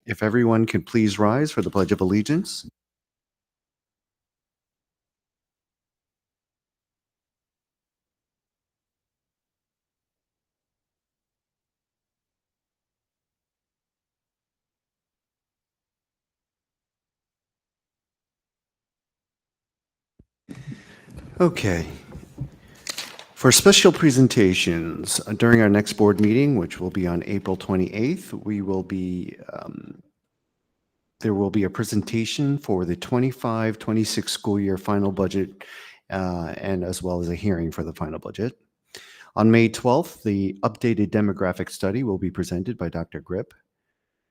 If everyone could please rise for the Pledge of Allegiance. Okay. For special presentations during our next board meeting, which will be on April 28th, there will be a presentation for the 25-26 school year final budget, and as well as a hearing for the final budget. On May 12th, the updated demographic study will be presented by Dr. Grip,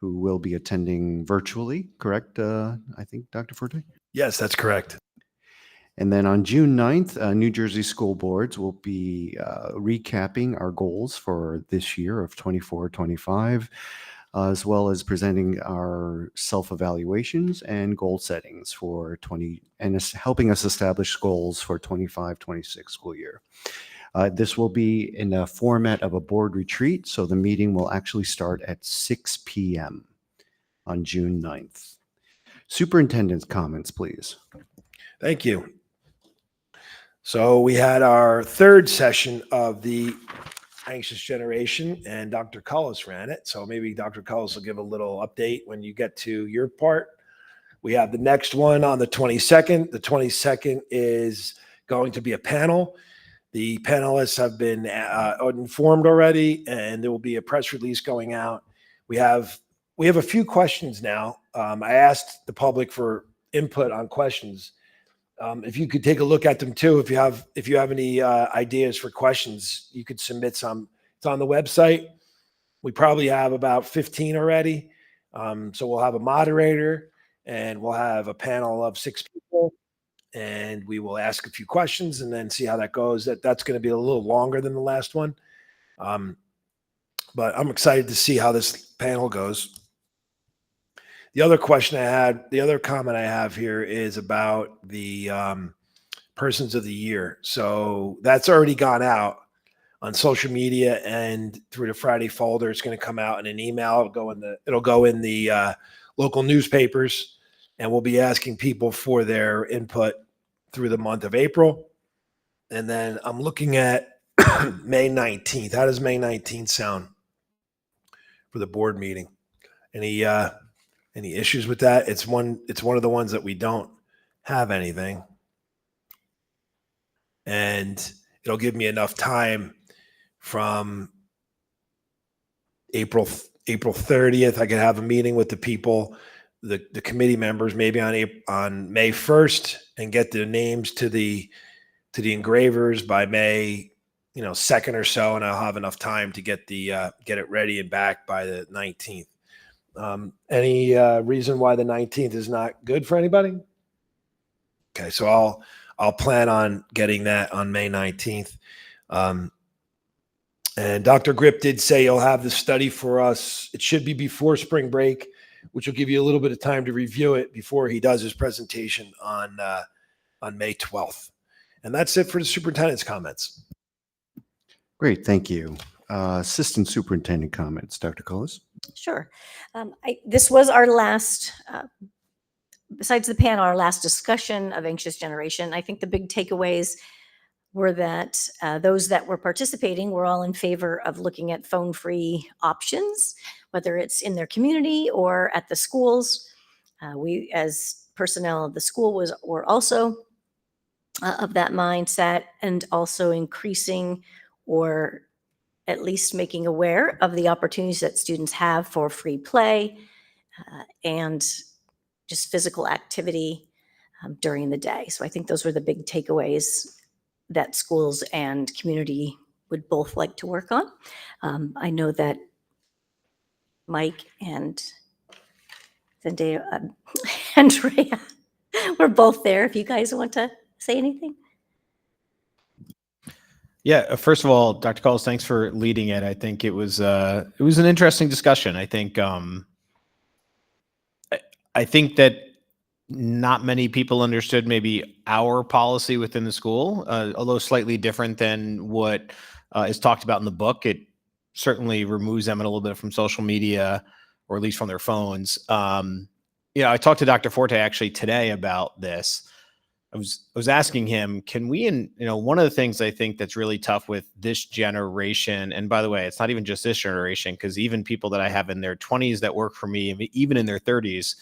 who will be attending virtually, correct? I think, Dr. Forte? Yes, that's correct. And then on June 9th, New Jersey school boards will be recapping our goals for this year of 24-25, as well as presenting our self-evaluations and goal settings for helping us establish goals for 25-26 school year. This will be in the format of a board retreat, so the meeting will actually start at 6 p.m. on June 9th. Superintendent's comments, please. Thank you. So we had our third session of the Anxious Generation, and Dr. Cullis ran it. So maybe Dr. Cullis will give a little update when you get to your part. We have the next one on the 22nd. The 22nd is going to be a panel. The panelists have been informed already, and there will be a press release going out. We have a few questions now. I asked the public for input on questions. If you could take a look at them too, if you have any ideas for questions, you could submit some. It's on the website. We probably have about 15 already. So we'll have a moderator and we'll have a panel of 6 people, and we will ask a few questions and then see how that goes. That's going to be a little longer than the last one. But I'm excited to see how this panel goes. The other comment I have here is about the Persons of the Year. So that's already gone out on social media and through the Friday folder. It's going to come out in an email. It'll go in the local newspapers, and we'll be asking people for their input through the month of April. And then I'm looking at May 19th. How does May 19th sound for the board meeting? Any issues with that? It's one of the ones that we don't have anything. And it'll give me enough time from April 30th. I could have a meeting with the people, the committee members, maybe on May 1st, and get the names to the engravers by May 2nd or so, and I'll have enough time to get it ready and back by the 19th. Any reason why the 19th is not good for anybody? Okay, so I'll plan on getting that on May 19th. And Dr. Grip did say he'll have the study for us. It should be before spring break, which will give you a little bit of time to review it before he does his presentation on May 12th. And that's it for the superintendent's comments. Great, thank you. Assistant Superintendent comments, Dr. Cullis. Sure. This was our last, besides the panel, our last discussion of Anxious Generation. I think the big takeaways were that those that were participating were all in favor of looking at phone-free options, whether it's in their community or at the schools. We, as personnel of the school, were also of that mindset, and also increasing or at least making aware of the opportunities that students have for free play and just physical activity during the day. So I think those were the big takeaways that schools and community would both like to work on. I know that Mike and Zendaya, Andrea were both there. If you guys want to say anything. Yeah, first of all, Dr. Cullis, thanks for leading it. I think it was an interesting discussion. I think that not many people understood maybe our policy within the school, although slightly different than what is talked about in the book. It certainly removes them a little bit from social media or at least from their phones. I talked to Dr. Forte actually today about this. I was asking him, can we, and one of the things I think that's really tough with this generation, and by the way, it's not even just this generation, because even people that I have in their 20s that work for me, even in their 30s,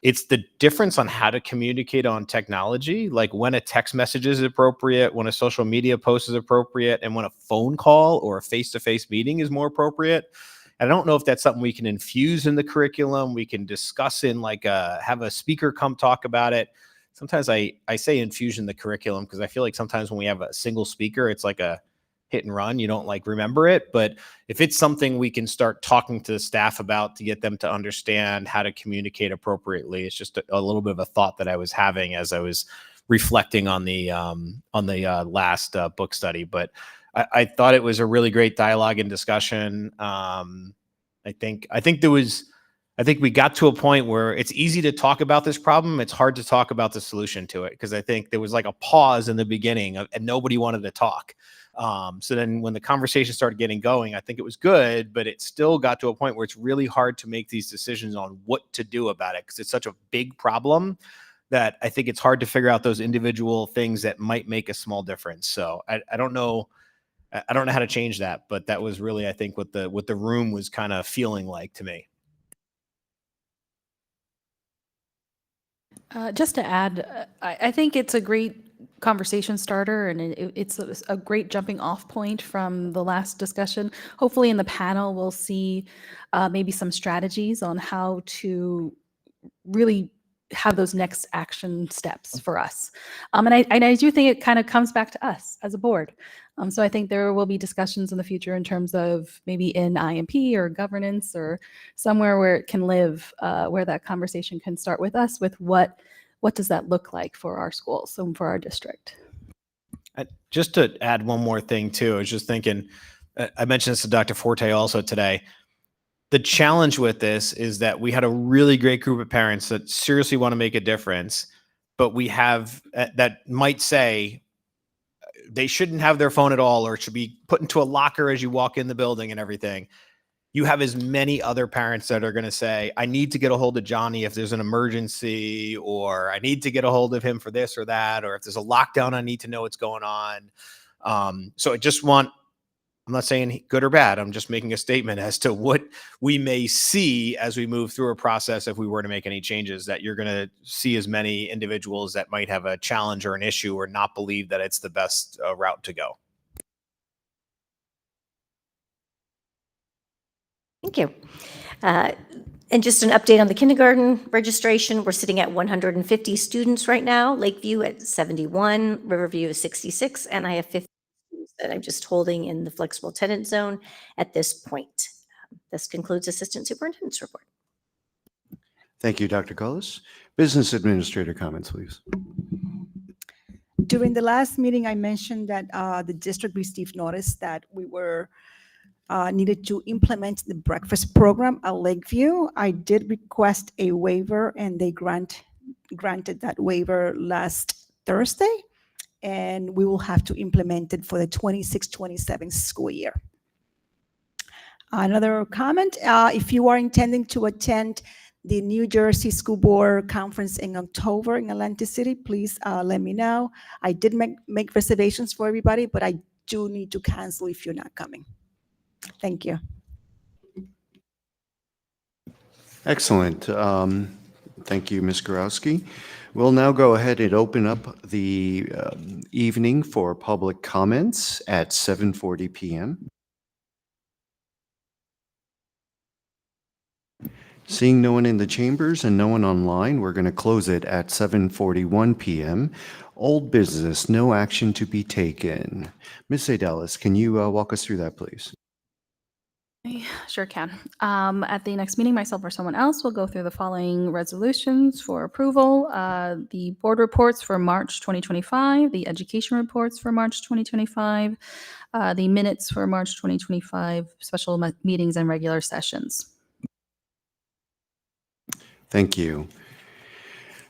it's the difference on how to communicate on technology, like when a text message is appropriate, when a social media post is appropriate, and when a phone call or a face-to-face meeting is more appropriate. And I don't know if that's something we can infuse in the curriculum. We can discuss in have a speaker come talk about it. Sometimes I say infusion the curriculum because I feel like sometimes when we have a single speaker, it's like a hit and run. You don't remember it. But if it's something we can start talking to the staff about to get them to understand how to communicate appropriately, it's just a little bit of a thought that I was having as I was reflecting on the last book study. But I thought it was a really great dialogue and discussion. I think we got to a point where it's easy to talk about this problem. It's hard to talk about the solution to it because I think there was like a pause in the beginning and nobody wanted to talk. So then when the conversation started getting going, I think it was good, but it still got to a point where it's really hard to make these decisions on what to do about it because it's such a big problem that I think it's hard to figure out those individual things that might make a small difference. So I don't know. I don't know how to change that, but that was really, I think, what the room was kind of feeling like to me. Just to add, I think it's a great conversation starter, and it's a great jumping off point from the last discussion. Hopefully in the panel, we'll see maybe some strategies on how to really have those next action steps for us. And I do think it kind of comes back to us as a board. So I think there will be discussions in the future in terms of maybe in IMP or governance or somewhere where it can live, where that conversation can start with us with what does that look like for our schools and for our district. Just to add one more thing too, I was just thinking, I mentioned this to Dr. Forte also today. The challenge with this is that we had a really great group of parents that seriously want to make a difference, but we have that might say they shouldn't have their phone at all, or it should be put into a locker as you walk in the building and everything. You have as many other parents that are going to say, I need to get a hold of Johnny if there's an emergency, or I need to get a hold of him for this or that, or if there's a lockdown, I need to know what's going on. So I'm not saying good or bad. I'm just making a statement as to what we may see as we move through a process. If we were to make any changes, that you're going to see as many individuals that might have a challenge or an issue or not believe that it's the best route to go. Thank you. And just an update on the kindergarten registration. We're sitting at 150 students right now. Lakeview at 71, Riverview is 66, and I have 50 students that I'm just holding in the flexible attendance zone at this point. This concludes Assistant Superintendent's report. Thank you, Dr. Cullis. Business Administrator comments, please. During the last meeting, I mentioned that the district received notice that we were needed to implement the breakfast program at Lakeview. I did request a waiver, and they granted that waiver last Thursday, and we will have to implement it for the 26-27 school year. Another comment, if you are intending to attend the New Jersey School Board Conference in October in Atlantic City, please let me know. I did make reservations for everybody, but I do need to cancel if you're not coming. Thank you. Excellent. Thank you, Ms. Gorowski. We'll now go ahead and open up the evening for public comments at 7:40 p.m. Seeing no one in the chambers and no one online, we're going to close it at 7:41 p.m. Old business, no action to be taken. Ms. Adelis, can you walk us through that, please? Sure can. At the next meeting, myself or someone else will go through the following resolutions for approval. The board reports for March 2025, the education reports for March 2025, the minutes for March 2025, special meetings and regular sessions. Thank you.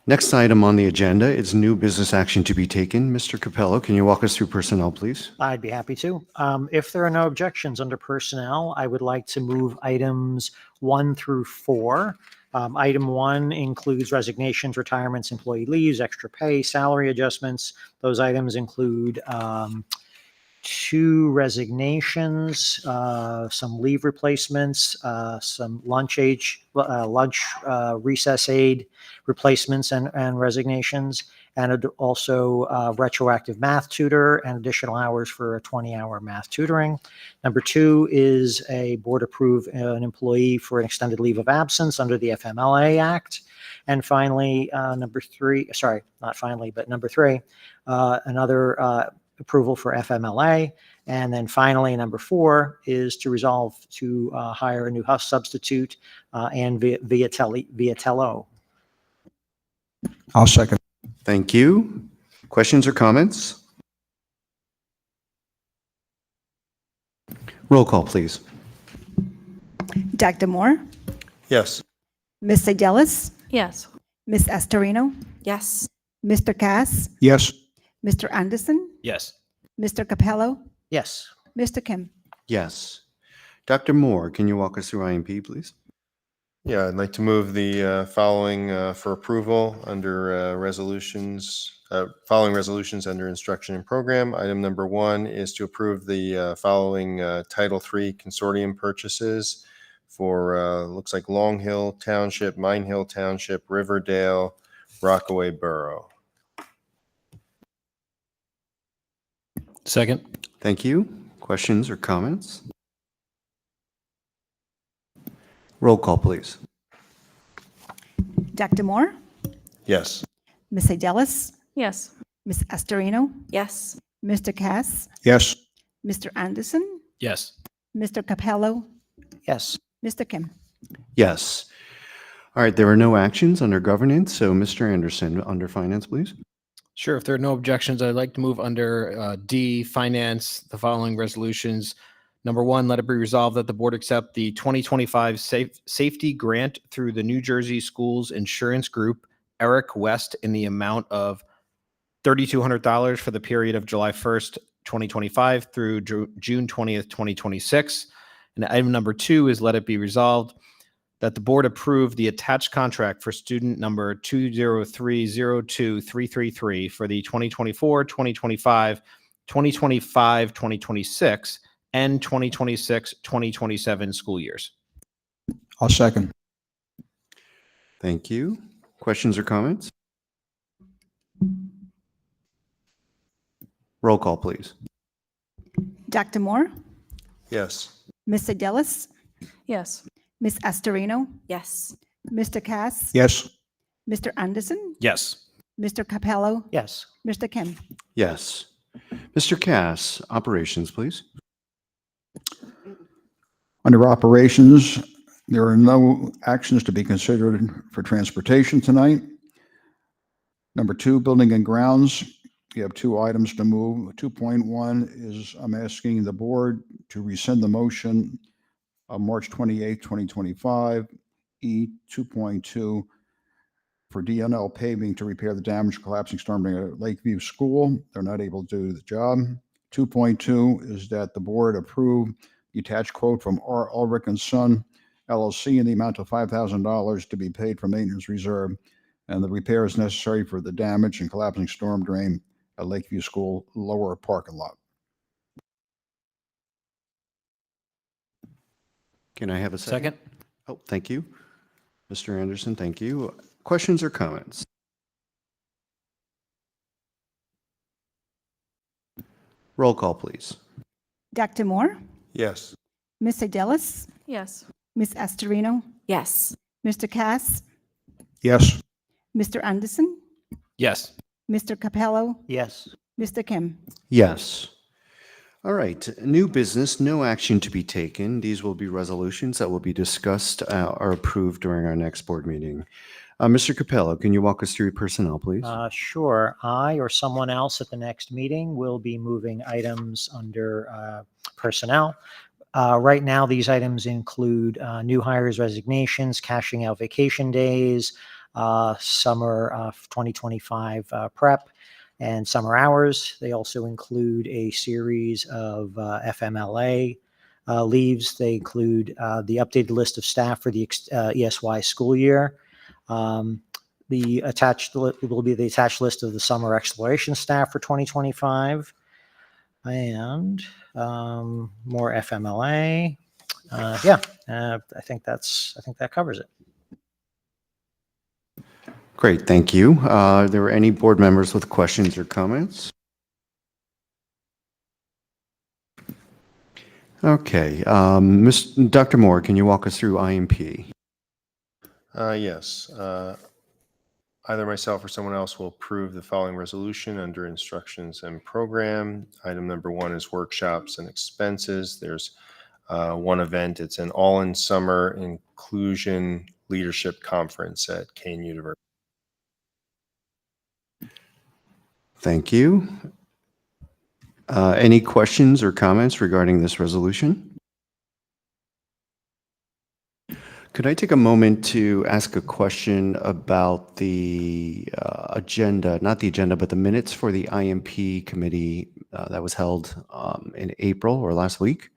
Next item on the agenda is new business action to be taken. Mr. Capello, can you walk us through personnel, please? I'd be happy to. If there are no objections under personnel, I would like to move items 1 through 4. Item 1 includes resignations, retirements, employee leaves, extra pay, salary adjustments. Those items include 2 resignations, some leave replacements, some lunch recess aid replacements and resignations, and also retroactive math tutor and additional hours for a 20-hour math tutoring. Number 2 is a board approve an employee for an extended leave of absence under the FMLA Act. And finally, number 3, another approval for FMLA. And then finally, number 4 is to resolve to hire a new house substitute and via tele. I'll second. Thank you. Questions or comments? Roll call, please. Dr. Moore, Yes. Ms. Segelis, Yes. Ms. Astorino, Yes. Mr. Cass, Yes. Mr. Anderson, Yes. Mr. Capello, Yes. Mr. Kim. Yes. Dr. Moore, can you walk us through IMP, please? Yeah, I'd like to move the following for approval under following resolutions under instruction and program. Item number 1 is to approve the following Title III consortium purchases for, looks like Long Hill Township, Mine Hill Township, Riverdale, Rockaway Borough. Second. Thank you. Questions or comments? Roll call, please. Dr. Moore, Yes. Ms. Segelis, Yes. Ms. Astorino, Yes. Mr. Cass, Yes. Mr. Anderson, Yes. Mr. Capello, Yes. Mr. Kim. Yes. All right, there are no actions under governance, so Mr. Anderson, under finance, please. Sure. If there are no objections, I'd like to move under D, finance, the following resolutions. Number 1, let it be resolved that the board accept the 2025 safety grant through the New Jersey Schools Insurance Group, Eric West, in the amount of $3,200 for the period of July 1st, 2025 through June 20th, 2026. And item number 2 is let it be resolved that the board approve the attached contract for student number 203023333 for the 2024, 2025, 2026, and 2026-2027 school years. I'll second. Thank you. Questions or comments? Roll call, please. Dr. Moore, Yes. Ms. Segelis, Yes. Ms. Astorino, Yes. Mr. Cass, Yes. Mr. Anderson, Yes. Mr. Capello, Yes. Mr. Kim. Yes. Mr. Cass, operations, please. Under operations, there are no actions to be considered for transportation tonight. Number 2, building and grounds. You have 2 items to move. 2.1 is I'm asking the board to rescind the motion of March 28, 2025. E 2.2 for DNL paving to repair the damaged collapsing storm at Lakeview School. They're not able to do the job. 2.2 is that the board approve the attached quote from R. Ulrich and Son LLC in the amount of $5,000 to be paid from maintenance reserve, and the repair is necessary for the damage and collapsing storm drain at Lakeview School lower parking lot. Can I have a second? Second. Oh, thank you. Mr. Anderson, thank you. Questions or comments? Roll call, please. Dr. Moore, Yes. Ms. Segelis, Yes. Ms. Astorino, Yes. Mr. Cass, Yes. Mr. Anderson, Yes. Mr. Capello, Yes. Mr. Kim. Yes. All right, new business, no action to be taken. These will be resolutions that will be discussed or approved during our next board meeting. Mr. Capello, can you walk us through personnel, please? Sure. I or someone else at the next meeting will be moving items under personnel. Right now, these items include new hires, resignations, cashing out vacation days, summer 2025 prep and summer hours. They also include a series of FMLA leaves. They include the updated list of staff for the ESY school year. The attached will be the attached list of the summer exploration staff for 2025, and more FMLA. I think that covers it. Great, thank you. Are there any board members with questions or comments? Okay, Dr. Moore, can you walk us through IMP? Yes. Either myself or someone else will approve the following resolution under instructions and program. Item number 1 is workshops and expenses. There's one event. It's an all-in summer inclusion leadership conference at Kane University. Thank you. Any questions or comments regarding this resolution? Could I take a moment to ask a question about the agenda, not the agenda, but the minutes for the IMP committee that was held in April or last week?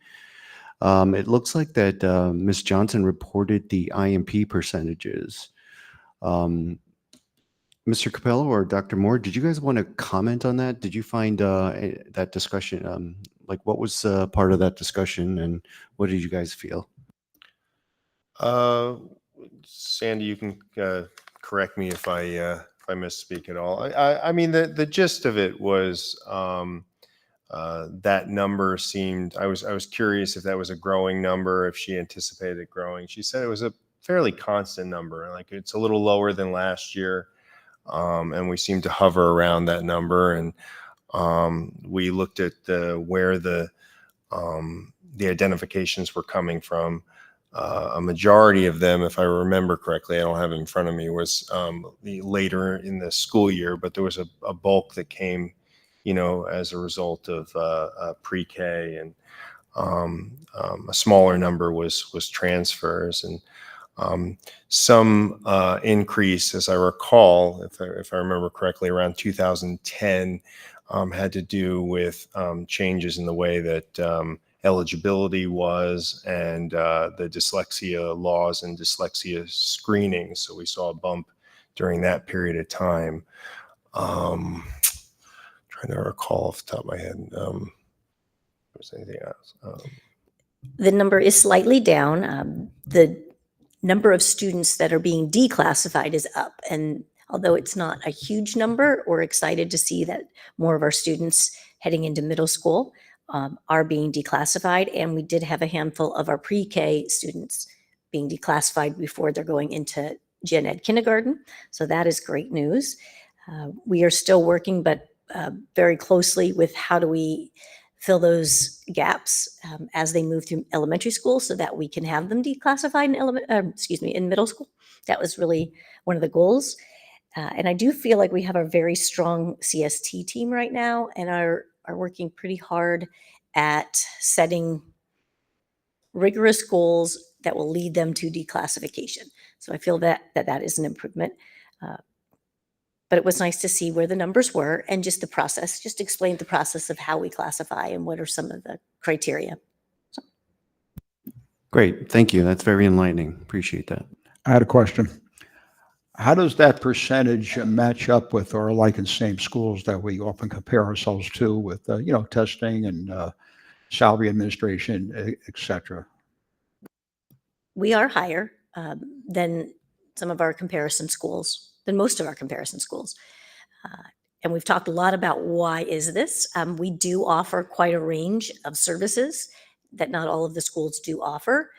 It looks like that Ms. Johnson reported the IMP percentages. Mr. Capello or Dr. Moore, did you guys want to comment on that? Did you find that discussion, like what was part of that discussion and what did you guys feel? Sandy, you can correct me if I misspeak at all. I mean, the gist of it was that number seemed. I was curious if that was a growing number, if she anticipated it growing. She said it was a fairly constant number, like it's a little lower than last year, and we seem to hover around that number. And we looked at where the identifications were coming from. A majority of them, if I remember correctly, I don't have it in front of me, was later in the school year, but there was a bulk that came, as a result of pre-K, and a smaller number was transfers, and some increase, as I recall, if I remember correctly, around 2010 had to do with changes in the way that eligibility was, and the dyslexia laws and dyslexia screening. So we saw a bump during that period of time. Trying to recall off the top of my head. If there's anything else. The number is slightly down. The number of students that are being declassified is up. And although it's not a huge number, we're excited to see that more of our students heading into middle school are being declassified. And we did have a handful of our pre-K students being declassified before they're going into gen ed kindergarten. So that is great news. We are still working, but very closely with how do we fill those gaps as they move through elementary school so that we can have them declassified in middle school. That was really one of the goals. And I do feel like we have a very strong CST team right now and are working pretty hard at setting rigorous goals that will lead them to declassification. So I feel that is an improvement. But it was nice to see where the numbers were and just the process, just explain the process of how we classify and what are some of the criteria. So. Great, thank you. That's very enlightening. Appreciate that. I had a question. How does that percentage match up with our like and same schools that we often compare ourselves to with, testing and salary administration, et cetera? We are higher than some of our comparison schools, than most of our comparison schools. And we've talked a lot about why is this. We do offer quite a range of services that not all of the schools do offer.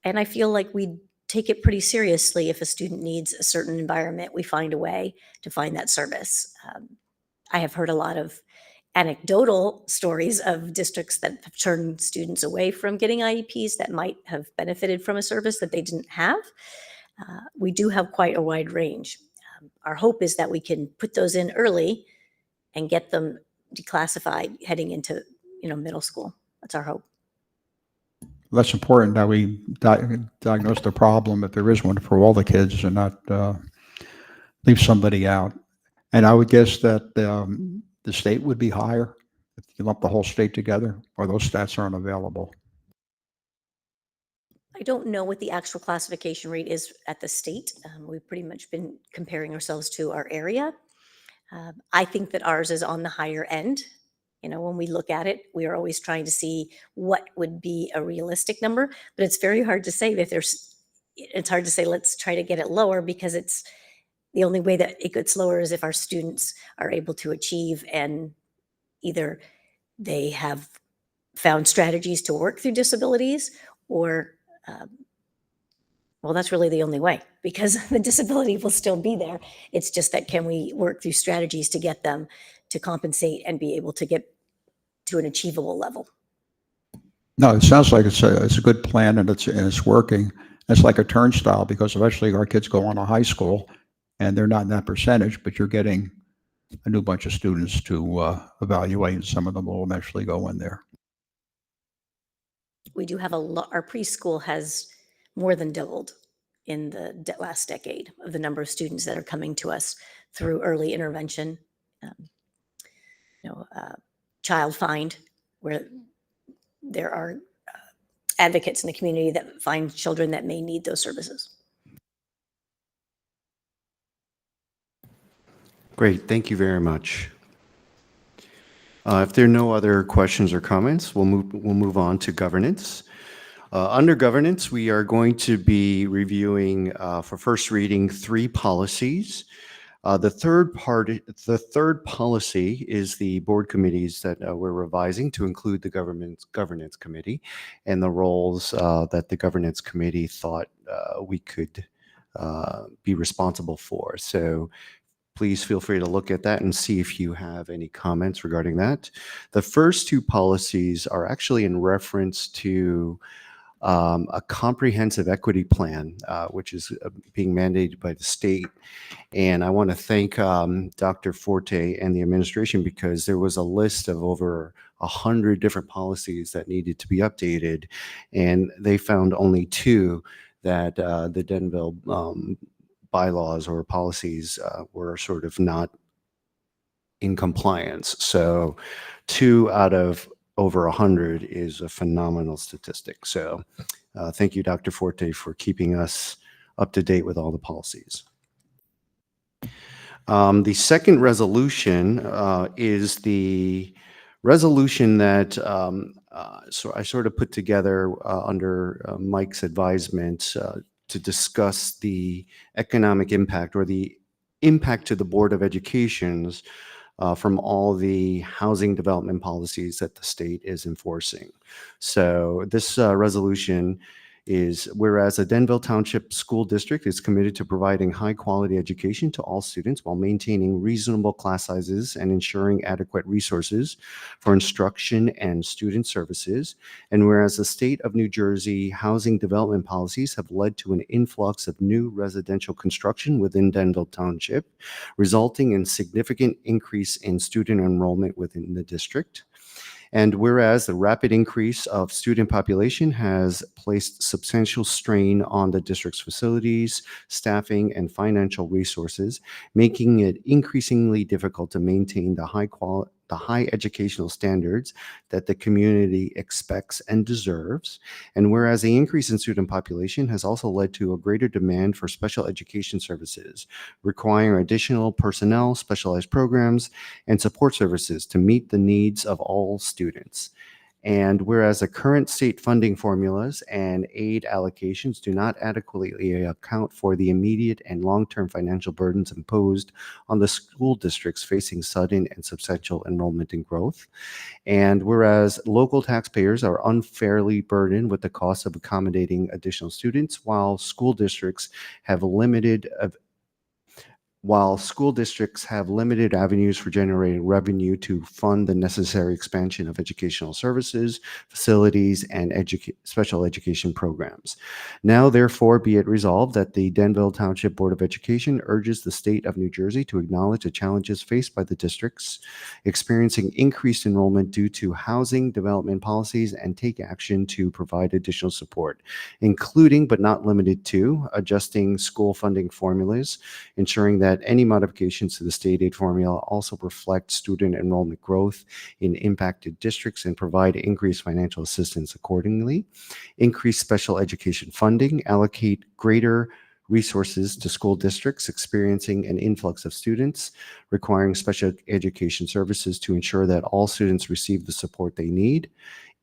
And I feel like we take it pretty seriously. If a student needs a certain environment, we find a way to find that service. I have heard a lot of anecdotal stories of districts that have turned students away from getting IEPs that might have benefited from a service that they didn't have. We do have quite a wide range. Our hope is that we can put those in early and get them declassified heading into middle school. That's our hope. That's important that we diagnose the problem, if there is one, for all the kids and not leave somebody out. And I would guess that the state would be higher if you lump the whole state together, or those stats aren't available. I don't know what the actual classification rate is at the state. We've pretty much been comparing ourselves to our area. I think that ours is on the higher end. You know, when we look at it, we are always trying to see what would be a realistic number, but it's very hard to say that it's hard to say, let's try to get it lower, because it's the only way that it gets lower is if our students are able to achieve, and either they have found strategies to work through disabilities, or well, that's really the only way, because the disability will still be there. It's just that, can we work through strategies to get them to compensate and be able to get to an achievable level? No, it sounds like it's a good plan, and it's working. It's like a turnstile, because eventually our kids go on to high school and they're not in that percentage, but you're getting a new bunch of students to evaluate, and some of them will eventually go in there. We do have our preschool has more than doubled in the last decade of the number of students that are coming to us through early intervention, child find, where there are advocates in the community that find children that may need those services. Great, thank you very much. If there are no other questions or comments, we'll move on to governance. Under governance, we are going to be reviewing for first reading 3 policies. The third policy is the board committees that we're revising to include the governance committee and the roles that the governance committee thought we could be responsible for. So please feel free to look at that and see if you have any comments regarding that. The first 2 policies are actually in reference to a comprehensive equity plan, which is being mandated by the state. And I want to thank Dr. Forte and the administration, because there was a list of over 100 different policies that needed to be updated, and they found only 2 that the Denville bylaws or policies were sort of not in compliance. So 2 out of over 100 is a phenomenal statistic. So thank you, Dr. Forte, for keeping us up to date with all the policies. The second resolution is the resolution that so I sort of put together under Mike's advisement to discuss the economic impact, or the impact to the Board of Education's from all the housing development policies that the state is enforcing. So this resolution is, whereas the Denville Township School District is committed to providing high quality education to all students while maintaining reasonable class sizes and ensuring adequate resources for instruction and student services. And whereas the state of New Jersey housing development policies have led to an influx of new residential construction within Denville Township, resulting in significant increase in student enrollment within the district. And whereas the rapid increase of student population has placed substantial strain on the district's facilities, staffing, and financial resources, making it increasingly difficult to maintain the high educational standards that the community expects and deserves. And whereas the increase in student population has also led to a greater demand for special education services, requiring additional personnel, specialized programs, and support services to meet the needs of all students. And whereas the current state funding formulas and aid allocations do not adequately account for the immediate and long-term financial burdens imposed on the school districts facing sudden and substantial enrollment and growth. And whereas local taxpayers are unfairly burdened with the cost of accommodating additional students, while school districts have limited avenues for generating revenue to fund the necessary expansion of educational services, facilities, and special education programs. Now, therefore, be it resolved that the Denville Township Board of Education urges the state of New Jersey to acknowledge the challenges faced by the districts experiencing increased enrollment due to housing development policies, and take action to provide additional support, including but not limited to adjusting school funding formulas, ensuring that that any modifications to the state aid formula also reflect student enrollment growth in impacted districts and provide increased financial assistance accordingly. Increase special education funding, allocate greater resources to school districts experiencing an influx of students requiring special education services to ensure that all students receive the support they need.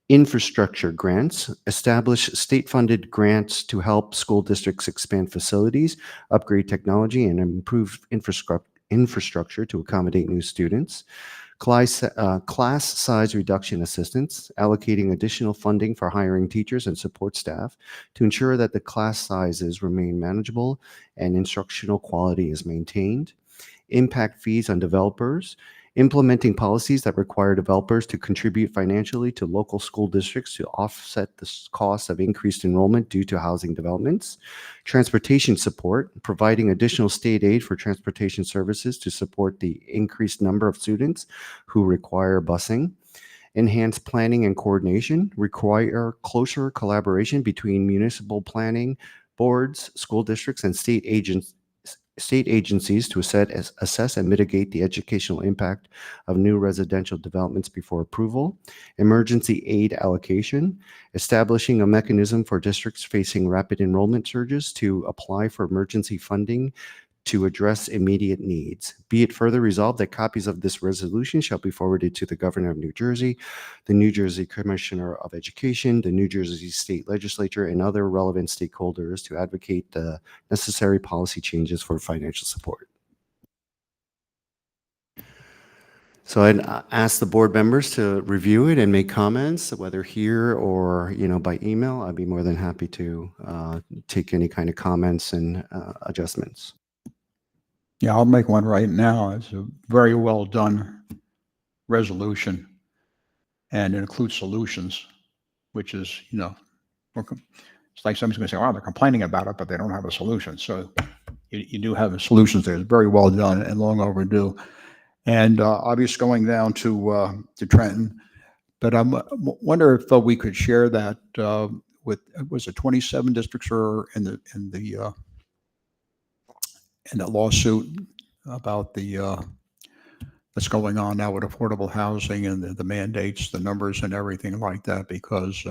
Infrastructure grants, establish state-funded grants to help school districts expand facilities, upgrade technology, and improve infrastructure to accommodate new students. Class size reduction assistance, allocating additional funding for hiring teachers and support staff to ensure that the class sizes remain manageable and instructional quality is maintained. Impact fees on developers, implementing policies that require developers to contribute financially to local school districts to offset the cost of increased enrollment due to housing developments. Transportation support, providing additional state aid for transportation services to support the increased number of students who require busing. Enhanced planning and coordination, require closer collaboration between municipal planning boards, school districts, and state agencies to assess and mitigate the educational impact of new residential developments before approval. Emergency aid allocation, establishing a mechanism for districts facing rapid enrollment surges to apply for emergency funding to address immediate needs. Be it further resolved that copies of this resolution shall be forwarded to the Governor of New Jersey, the New Jersey Commissioner of Education, the New Jersey State Legislature, and other relevant stakeholders to advocate the necessary policy changes for financial support. So I'd ask the board members to review it and make comments, whether here or by email. I'd be more than happy to take any kind of comments and adjustments. Yeah, I'll make one right now. It's a very well done resolution, and it includes solutions, which is, it's like somebody's going to say, oh, they're complaining about it, but they don't have a solution. So you do have solutions there. It's very well done and long overdue. And obviously going down to Trenton, but I wonder if we could share that with, was it 27 districts are in the lawsuit about that's going on now with affordable housing and the mandates, the numbers and everything like that, because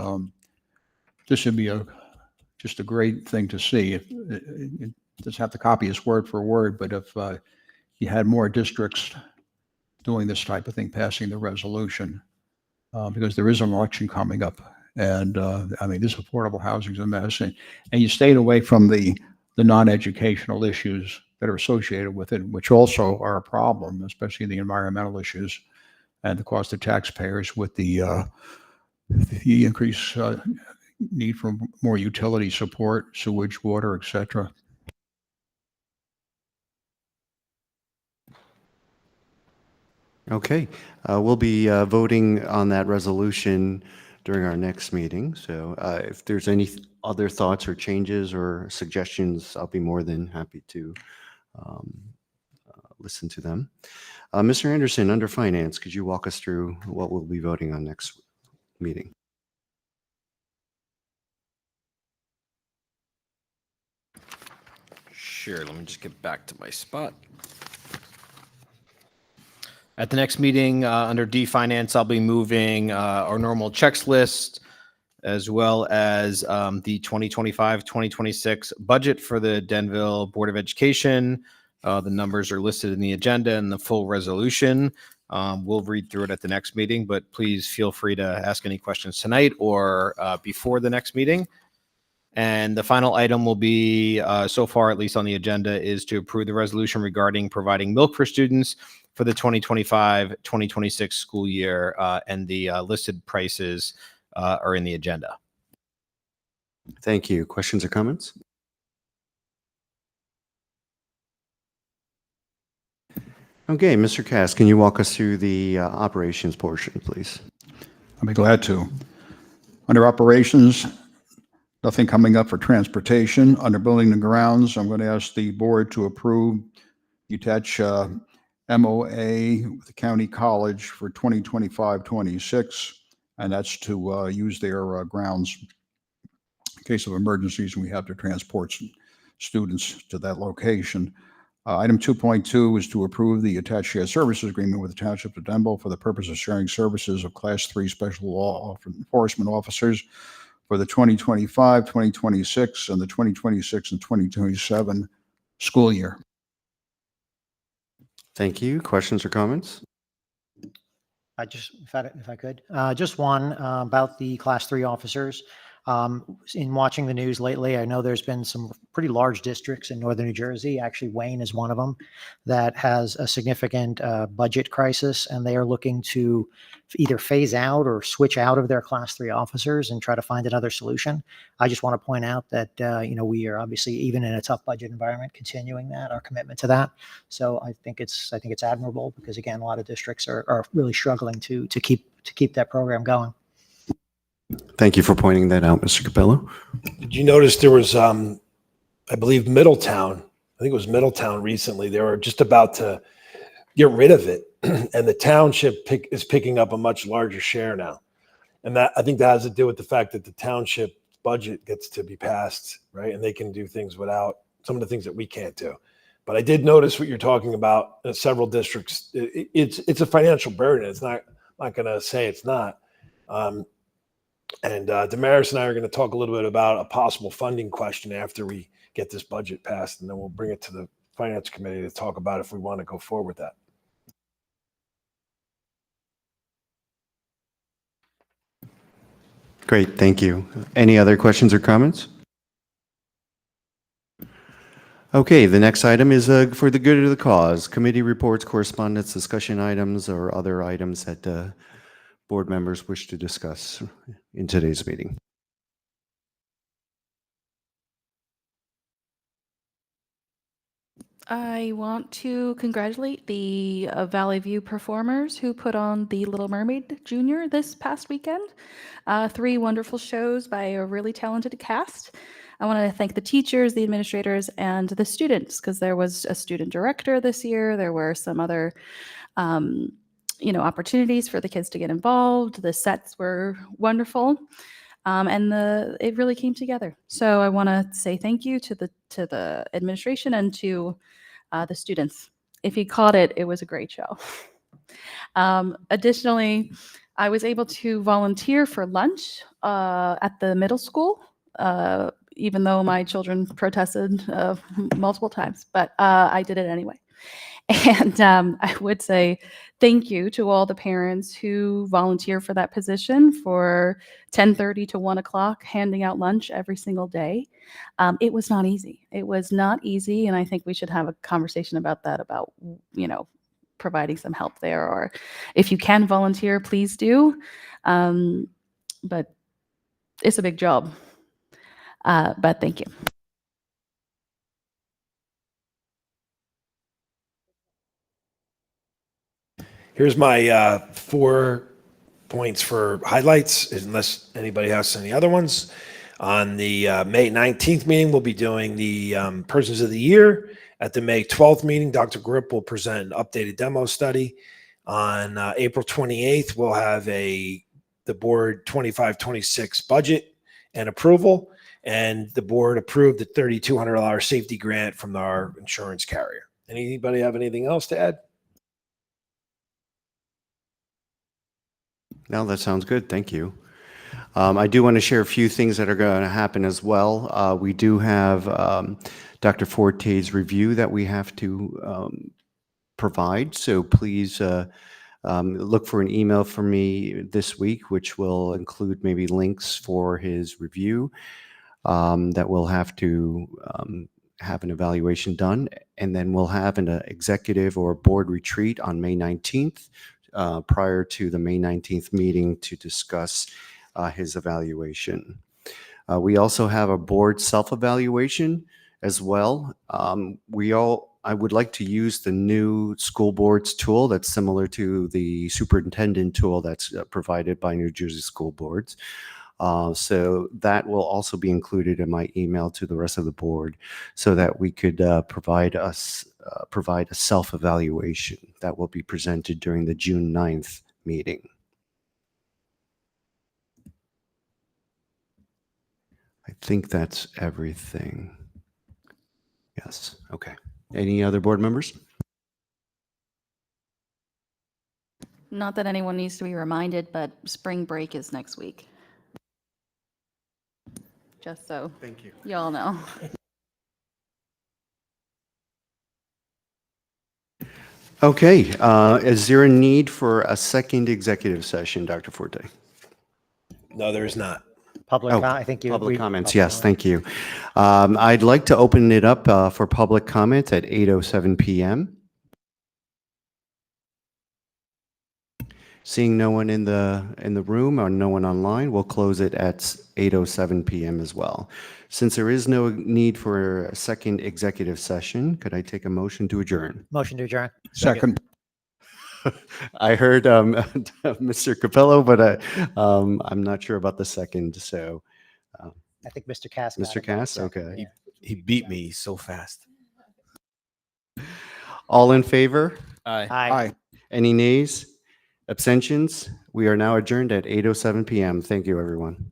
this would be just a great thing to see. It doesn't have to copy us word for word, but if you had more districts doing this type of thing, passing the resolution, because there is an election coming up. And I mean, this affordable housing is a mess. And you stayed away from the non-educational issues that are associated with it, which also are a problem, especially the environmental issues and the cost of taxpayers with the increased need for more utility support, sewage, water, et cetera. Okay, we'll be voting on that resolution during our next meeting. So if there's any other thoughts or changes or suggestions, I'll be more than happy to listen to them. Mr. Anderson, under Finance, could you walk us through what we'll be voting on next meeting? Sure, let me just get back to my spot. At the next meeting, under D Finance, I'll be moving our normal checks list, as well as the 2025-2026 budget for the Denville Board of Education. The numbers are listed in the agenda and the full resolution. We'll read through it at the next meeting, but please feel free to ask any questions tonight or before the next meeting. And the final item will be, so far at least on the agenda, is to approve the resolution regarding providing milk for students for the 2025-2026 school year, and the listed prices are in the agenda. Thank you. Questions or comments? Okay, Mr. Cass, can you walk us through the operations portion, please? I'll be glad to. Under operations, nothing coming up for transportation. Under building and grounds, I'm going to ask the board to approve detach MOA with the county college for 2025-26, and that's to use their grounds in case of emergencies and we have to transport students to that location. Item 2.2 is to approve the attached shared services agreement with the Township of Denville for the purpose of sharing services of Class 3 Special Law Enforcement Officers for the 2025, 2026, and the 2026 and 2027 school year. Thank you. Questions or comments? If I could, just one about the Class 3 officers. In watching the news lately, I know there's been some pretty large districts in northern New Jersey. Actually, Wayne is one of them that has a significant budget crisis, and they are looking to either phase out or switch out of their Class 3 officers and try to find another solution. I just want to point out that we are obviously, even in a tough budget environment, continuing our commitment to that. So I think it's admirable because, again, a lot of districts are really struggling to keep that program going. Thank you for pointing that out, Mr. Capello. Did you notice there was, I believe Middletown, I think it was Middletown recently, they were just about to get rid of it. And the township is picking up a much larger share now. And I think that has to do with the fact that the township budget gets to be passed, right? And they can do things without some of the things that we can't do. But I did notice what you're talking about in several districts. It's a financial burden. It's not, I'm not going to say it's not. And Damaris and I are going to talk a little bit about a possible funding question after we get this budget passed, and then we'll bring it to the Finance Committee to talk about if we want to go forward with that. Great, thank you. Any other questions or comments? Okay, the next item is for the good of the cause. Committee reports, correspondence, discussion items, or other items that board members wish to discuss in today's meeting. I want to congratulate the Valley View performers who put on The Little Mermaid Junior this past weekend. 3 wonderful shows by a really talented cast. I want to thank the teachers, the administrators, and the students, because there was a student director this year. There were some other opportunities for the kids to get involved. The sets were wonderful. And it really came together. So I want to say thank you to the administration and to the students. If you caught it, it was a great show. Additionally, I was able to volunteer for lunch at the middle school, even though my children protested multiple times, but I did it anyway. And I would say thank you to all the parents who volunteer for that position for 10:30 to 1 o'clock, handing out lunch every single day. It was not easy. It was not easy. And I think we should have a conversation about that, about, providing some help there. Or if you can volunteer, please do. But it's a big job. But thank you. Here's my 4 points for highlights, unless anybody has any other ones. On the May 19th meeting, we'll be doing the Persons of the Year. At the May 12th meeting, Dr. Grip will present an updated demo study. On April 28th, we'll have the board 25-26 budget and approval. And the board approved the $3,200 safety grant from our insurance carrier. Anybody have anything else to add? No, that sounds good. Thank you. I do want to share a few things that are going to happen as well. We do have Dr. Forte's review that we have to provide. So please look for an email from me this week, which will include maybe links for his review that we'll have to have an evaluation done. And then we'll have an executive or board retreat on May 19th. Prior to the May 19th meeting to discuss his evaluation. We also have a board self-evaluation as well. I would like to use the new school boards tool that's similar to the superintendent tool that's provided by New Jersey School Boards. So that will also be included in my email to the rest of the board so that we could provide a self-evaluation that will be presented during the June 9th meeting. I think that's everything. Yes, okay. Any other board members? Not that anyone needs to be reminded, but spring break is next week. Just so Thank you. y'all know. Okay, is there a need for a second executive session, Dr. Forte? No, there is not. Public, Oh, I think you. Public we- comments, public yes, comment. thank you. I'd like to open it up for public comment at 8:07 PM. Seeing no one in the room or no one online, we'll close it at 8:07 PM as well. Since there is no need for a second executive session, could I take a motion to adjourn? Motion to adjourn. Second. I heard Mr. Capello, but I'm not sure about the second, so I think Mr. Cass. got Mr. it, but Cass, second, okay. yeah. He beat me so fast. All in favor? Aye. Aye. Aye. Any nays? Abstentions? We are now adjourned at 8:07 PM. Thank you, everyone.